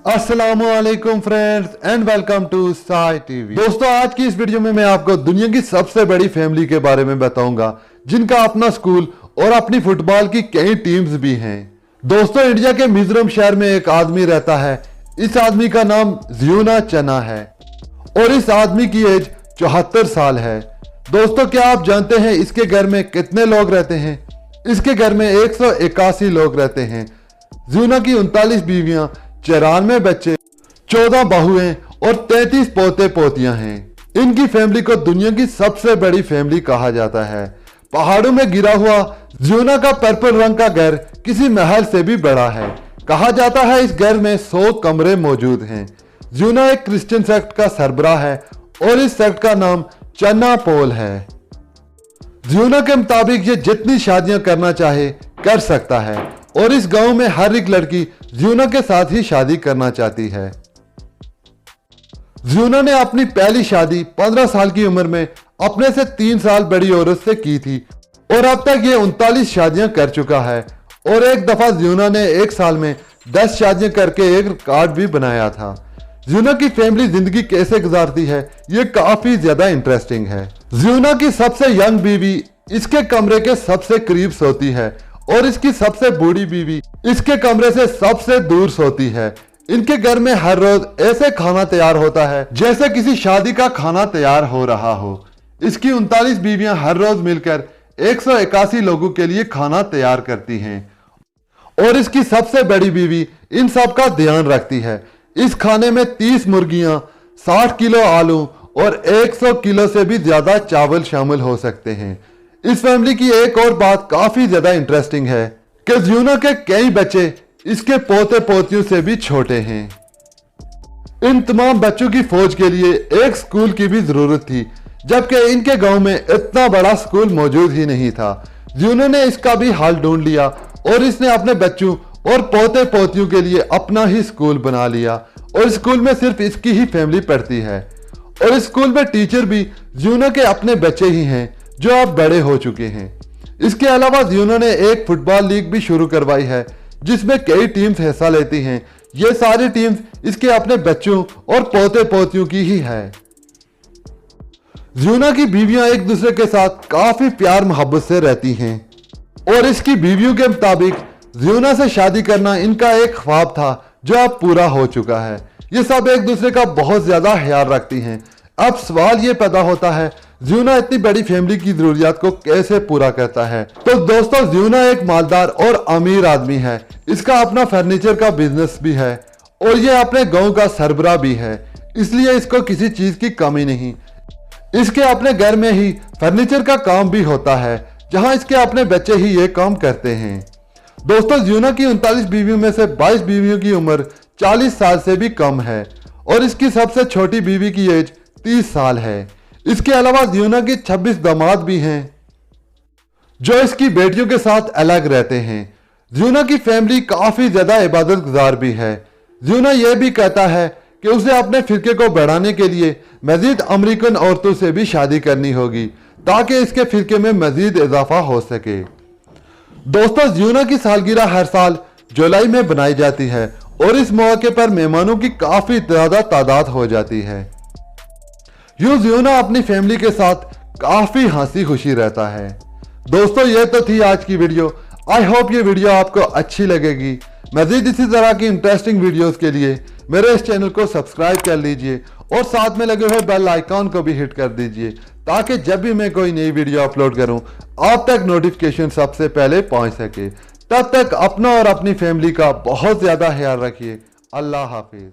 अस्सलामुअलैकुम friends and welcome to Sai TV. दोस्तों, आज की इस वीडियो में मैं आपको दुनिया की सबसे बड़ी फैमिली के बारे में बताऊंगा जिनका अपना स्कूल और अपनी फुटबॉल की कई टीम्स भी हैं। दोस्तों, इंडिया के मिजोरम शहर में एक आदमी रहता है। इस आदमी का नाम जियोना चना है और इस आदमी की एज 74 साल है। दोस्तों, क्या आप जानते हैं इसके घर में कितने लोग रहते हैं? इसके घर में 181 लोग रहते हैं। जियोना की 39 बीवियां, 94 बच्चे, 14 बहुएं और 33 पोते पोतियां हैं। इनकी फैमिली को दुनिया की सबसे बड़ी फैमिली कहा जाता है। पहाड़ों में गिरा हुआ जियोना का पर्पल रंग का घर किसी महल से भी बड़ा है। कहा जाता है इस घर में 100 कमरे मौजूद हैं। जियोना एक क्रिश्चियन सेक्ट का सरबराह है और इस सेक्ट का नाम चना पोल है। जियोना के मुताबिक ये जितनी शादियां करना चाहे कर सकता है और इस गांव में हर एक लड़की जियोना के साथ ही शादी करना चाहती है। जियोना ने अपनी पहली शादी 15 साल की उम्र में अपने से 3 साल बड़ी औरत से की थी और अब तक ये 39 शादियां कर चुका है। और एक दफा जियोना ने एक साल में 10 शादियां करके एक रिकॉर्ड भी बनाया था। जियोना की फैमिली जिंदगी कैसे गुजारती है ये काफी ज्यादा इंटरेस्टिंग है। जियोना की सबसे यंग बीवी इसके कमरे के सबसे करीब सोती है और इसकी सबसे बूढ़ी बीवी इसके कमरे से सबसे दूर सोती है। इनके घर में हर रोज ऐसे खाना तैयार होता है जैसे किसी शादी का खाना तैयार हो रहा हो। इसकी 39 बीवियां हर रोज मिलकर 181 लोगों के लिए खाना तैयार करती हैं और इसकी सबसे बड़ी बीवी इन सब का ध्यान रखती है। इस खाने में 30 मुर्गियां, 60 किलो आलू और 100 किलो से भी ज्यादा चावल शामिल हो सकते हैं। इस फैमिली की एक और बात काफी ज्यादा इंटरेस्टिंग है कि जियोना के कई बच्चे इसके पोते पोतियों से भी छोटे हैं। इन तमाम बच्चों की फौज के लिए एक स्कूल की भी जरूरत थी, जबकि इनके गांव में इतना बड़ा स्कूल मौजूद ही नहीं था। जियोना ने इसका भी हल ढूंढ लिया और इसने अपने बच्चों और पोते पोतियों के लिए अपना ही स्कूल बना लिया और स्कूल में सिर्फ इसकी ही फैमिली पढ़ती है और स्कूल में टीचर भी जियोना के अपने बच्चे ही हैं जो अब बड़े हो चुके हैं। इसके अलावा जियोना ने एक फुटबॉल लीग भी शुरू करवाई है जिसमें कई टीम्स हिस्सा लेती हैं। ये सारी टीम्स इसके अपने बच्चों और पोते पोतियों की ही है। जियोना की बीवियां एक दूसरे के साथ काफी प्यार मोहब्बत से रहती हैं और इसकी बीवियों के मुताबिक जियोना से शादी करना इनका एक ख्वाब था जो अब पूरा हो चुका है। ये सब एक दूसरे का बहुत ज्यादा ख्याल रखती हैं। अब सवाल ये पैदा होता है जियोना इतनी बड़ी फैमिली की जरूरियात को कैसे पूरा करता है? तो दोस्तों, जियोना एक मालदार और अमीर आदमी है। इसका अपना फर्नीचर का बिजनेस भी है और ये अपने गांव का सरबराह भी है, इसलिए इसको किसी चीज की कमी नहीं। इसके अपने घर में ही फर्नीचर का काम भी होता है जहां इसके अपने बच्चे ही ये काम करते हैं। दोस्तों, जियोना की 39 बीवियों में से 22 बीवियों की उम्र 40 साल से भी कम है और इसकी सबसे छोटी बीवी की एज 30 साल है। इसके अलावा जियोना के 26 दामाद भी हैं जो इसकी बेटियों के साथ अलग रहते हैं। जियोना की फैमिली काफी ज्यादा इबादत गुजार भी है। जियोना यह भी कहता है कि उसे अपने फिरके को बढ़ाने के लिए मजीद अमेरिकन औरतों से भी शादी करनी होगी ताकि इसके फिरके में मजीद इजाफा हो सके। दोस्तों, जियोना की सालगिरह हर साल जुलाई में बनाई जाती है और इस मौके पर मेहमानों की काफी ज्यादा तादाद हो जाती है। यूं जियोना अपनी फैमिली के साथ काफी हंसी खुशी रहता है। दोस्तों, ये तो थी आज की वीडियो। आई होप ये वीडियो आपको अच्छी लगेगी। मजीद इसी तरह की इंटरेस्टिंग वीडियोस के लिए मेरे इस चैनल को सब्सक्राइब कर लीजिए और साथ में लगे हुए बेल आइकॉन को भी हिट कर दीजिए ताकि जब भी मैं कोई नई वीडियो अपलोड करूं आप तक नोटिफिकेशन सबसे पहले पहुंच सके। तब तक अपना और अपनी फैमिली का बहुत ज्यादा ख्याल रखिए। अल्लाह हाफिज।